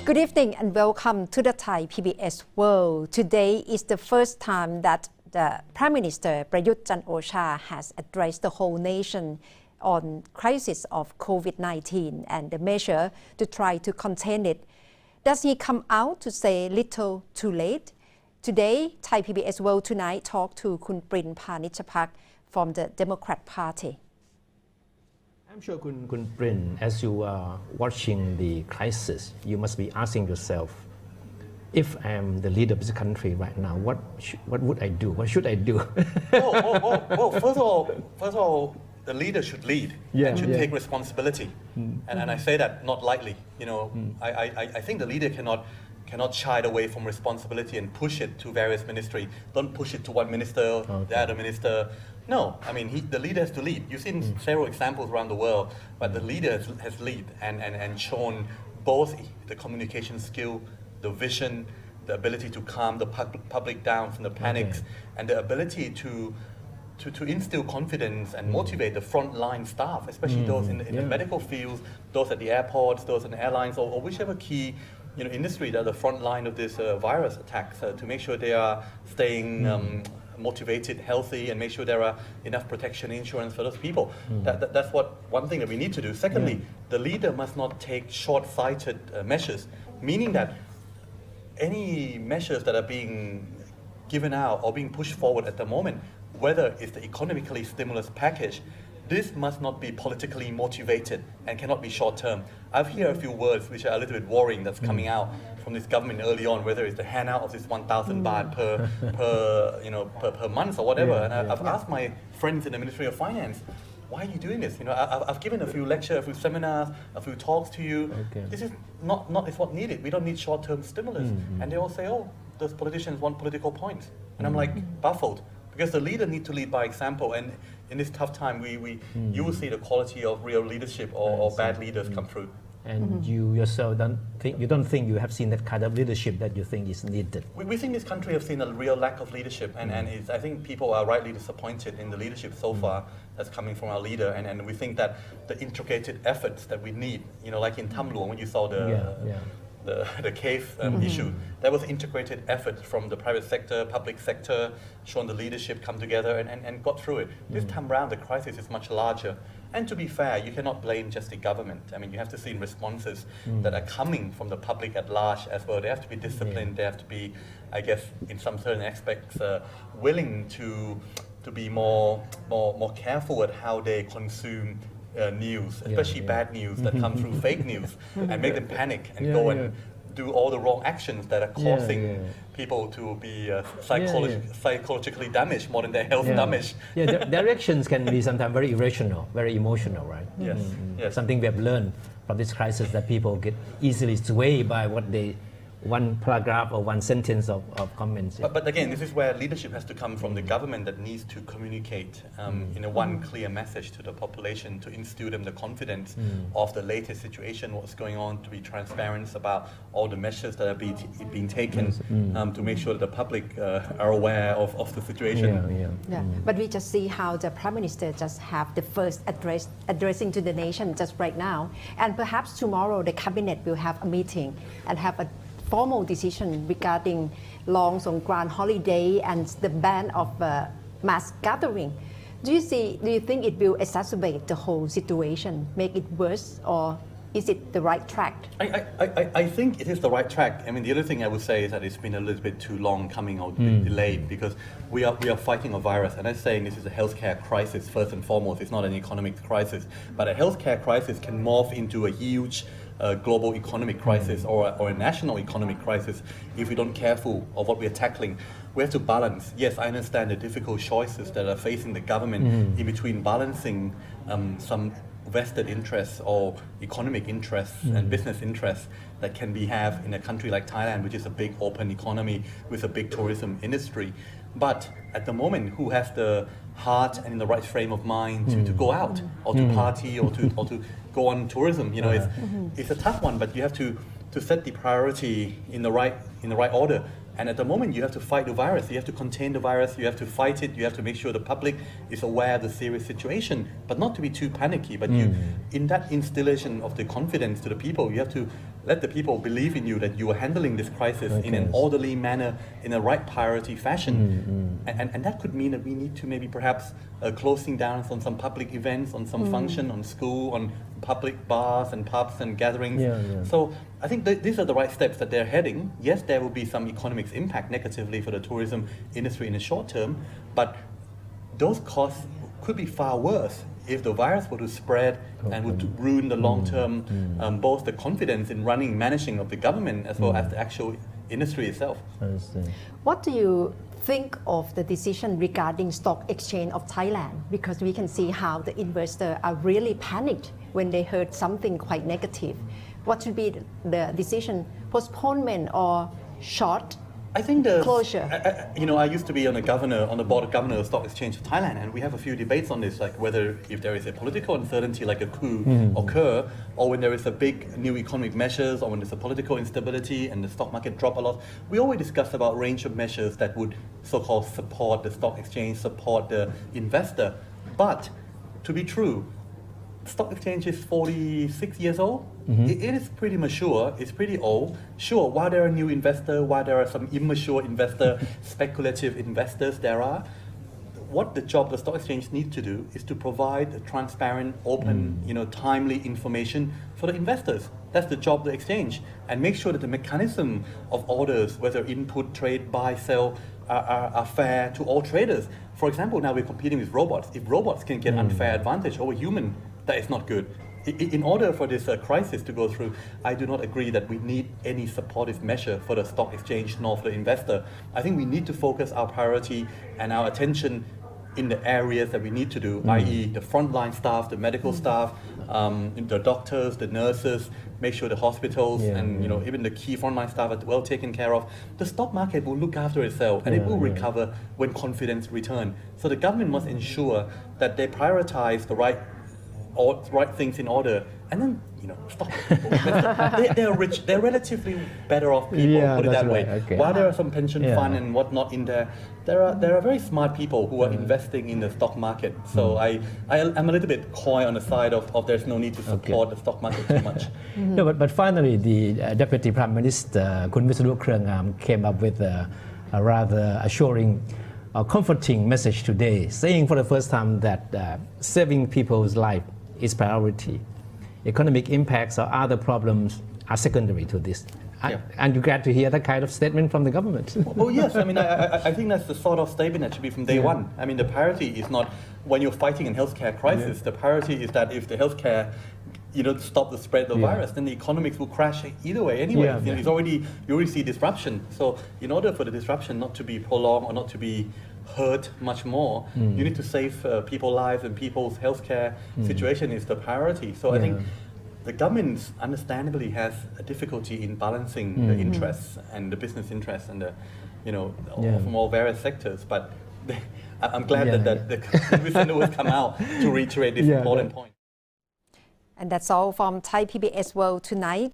Good evening and welcome to the Thai PBS World. Today is the first time that the Prime Minister Prayut Chan-o-cha has addressed the whole nation on crisis of COVID-19 and the measure to try to contain it. Does he come out to say little too late? Today, Thai PBS World Tonight talked to Kun Prin Panichapak from the Democrat Party. I'm sure Kun Prin, as you are watching the crisis, you must be asking yourself, if I'm the leader of this country right now, what would I do? What should I do? First of all, the leader should lead and should take responsibility. And I say that not lightly. I think the leader cannot shy away from responsibility and push it to various ministries. Don't push it to one minister, the other minister. No, I mean, the leader has to lead. You've seen several examples around the world, but the leader has lead and shown both the communication skill, the vision, the ability to calm the public down from the panics, and the ability to instill confidence and motivate the frontline staff, especially those in the medical fields, those at the airports, those in the airlines, or whichever key industry that are the front line of this virus attacks, to make sure they are staying motivated, healthy, and make sure there are enough protection insurance for those people. That's one thing that we need to do. Secondly, the leader must not take short-sighted measures, meaning that any measures that are being given out or being pushed forward at the moment, whether it's the economically stimulus package, this must not be politically motivated and cannot be short-term. I've heard a few words which are a little bit worrying that's coming out from this government early on, whether it's the handout of this 1,000 baht per month or whatever. I've asked my friends in the Ministry of Finance, why are you doing this? I've given a few lectures, a few seminars, a few talks to you. This is not is what needed. We don't need short-term stimulus. And they all say, oh, those politicians want political points. And I'm like baffled. Because the leader needs to lead by example, and in this tough time, you will see the quality of real leadership or bad leaders come through. And you yourself don't think you have seen that kind of leadership that you think is needed? We think this country has seen a real lack of leadership, and I think people are rightly disappointed in the leadership so far that's coming from our leader, and we think that the integrated efforts that we need, like in Tam Luang when you saw the cave issue. There was integrated effort from the private sector, public sector, showing the leadership come together and got through it. This time around, the crisis is much larger. And to be fair, you cannot blame just the government. I mean, you have to see responses that are coming from the public at large as well. They have to be disciplined. They have to be, I guess, in some certain aspects, willing to be more careful at how they consume news, especially bad news that come through fake news, and make them panic and go and do all the wrong actions that are causing people to be psychologically damaged more than their health damage. Their actions can be sometimes very irrational, very emotional, right? Yes. Something we have learned from this crisis, that people get easily swayed by one paragraph or one sentence of comments. But again, this is where leadership has to come from the government, that needs to communicate one clear message to the population to instill them the confidence of the latest situation, what's going on, to be transparent about all the measures that are being taken to make sure that the public are aware of the situation. But we just see how the Prime Minister just have the first addressing to the nation just right now. And perhaps tomorrow the Cabinet will have a meeting and have a formal decision regarding long Songkran holiday and the ban of mass gathering. Do you think it will exacerbate the whole situation, make it worse, or is it the right track? I think it is the right track. I mean, the other thing I would say is that it's been a little bit too long coming or delayed, because we are fighting a virus, and I'm saying this is a healthcare crisis first and foremost. It's not an economic crisis, but a healthcare crisis can morph into a huge global economic crisis or a national economic crisis if we don't careful of what we are tackling. We have to balance. Yes, I understand the difficult choices that are facing the government in between balancing some vested interests or economic interests and business interests that can be have in a country like Thailand, which is a big open economy with a big tourism industry. But at the moment, who has the heart and in the right frame of mind to go out or to party or to go on tourism? It's a tough one, but you have to set the priority in the right order. And at the moment, you have to fight the virus. You have to contain the virus. You have to fight it. You have to make sure the public is aware of the serious situation, but not to be too panicky. But in that instillation of the confidence to the people, you have to let the people believe in you that you are handling this crisis in an orderly manner, in a right priority fashion. And that could mean that we need to maybe perhaps closing down on some public events, on some function, on school, on public bars and pubs and gatherings. So I think these are the right steps that they're heading. Yes, there will be some economic impact negatively for the tourism industry in the short term, but those costs could be far worse if the virus were to spread and would ruin the long-term, both the confidence in running, managing of the government as well as the actual industry itself. What do you think of the decision regarding stock exchange of Thailand? Because we can see how the investors are really panicked when they heard something quite negative. What should be the decision? Postponement or short I think the closure? I used to be on the board of governor of Stock Exchange of Thailand, and we have a few debates on this, like whether if there is a political uncertainty, like a coup occur, or when there is a big new economic measures, or when there's a political instability and the stock market drop a lot. We always discuss about range of measures that would so-called support the stock exchange, support the investor. But to be true, stock exchange is 46 years old. It is pretty mature, it's pretty old. Sure, while there are new investors, while there are some immature investor, speculative investors what the job the stock exchange needs to do is to provide a transparent, open, timely information for the investors. That's the job of the exchange. And make sure that the mechanism of orders, whether input, trade, buy, sell, are fair to all traders. For example, now we're competing with robots. If robots can get unfair advantage over human, that is not good. In order for this crisis to go through, I do not agree that we need any supportive measure for the stock exchange nor for the investor. I think we need to focus our priority and our attention in the areas that we need to do, i.e. the frontline staff, the medical staff, the doctors, the nurses, make sure the hospitals and even the key frontline staff are well taken care of. The stock market will look after itself and it will recover when confidence returns. So the government must ensure that they prioritize the right things in order, and then stop. They're rich. They're relatively better off people. Put it that way. While there are some pension fund and whatnot in there, there are very smart people who are investing in the stock market. So I'm a little bit coy on the side of there's no need to support the stock market too much. No, but finally, the Deputy Prime Minister, Kun Visanu Keruengam, came up with a rather assuring. A comforting message today, saying for the first time that saving people's life is priority. Economic impacts or other problems are secondary to this. And you're glad to hear that kind of statement from the government. Oh yes, I mean I think that's the sort of statement that should be from day one. I mean the priority is not when you're fighting a healthcare crisis. The priority is that if the healthcare stop the spread of the virus, then the economics will crash either way anyway. You already see disruption. So in order for the disruption not to be prolonged or not to be hurt much more, you need to save people's lives, and people's healthcare situation is the priority. So I think the government understandably has a difficulty in balancing the interests and the business interests and from all various sectors. But I'm glad that the Visanu has come out to reiterate this important point. And that's all from Thai PBS World tonight.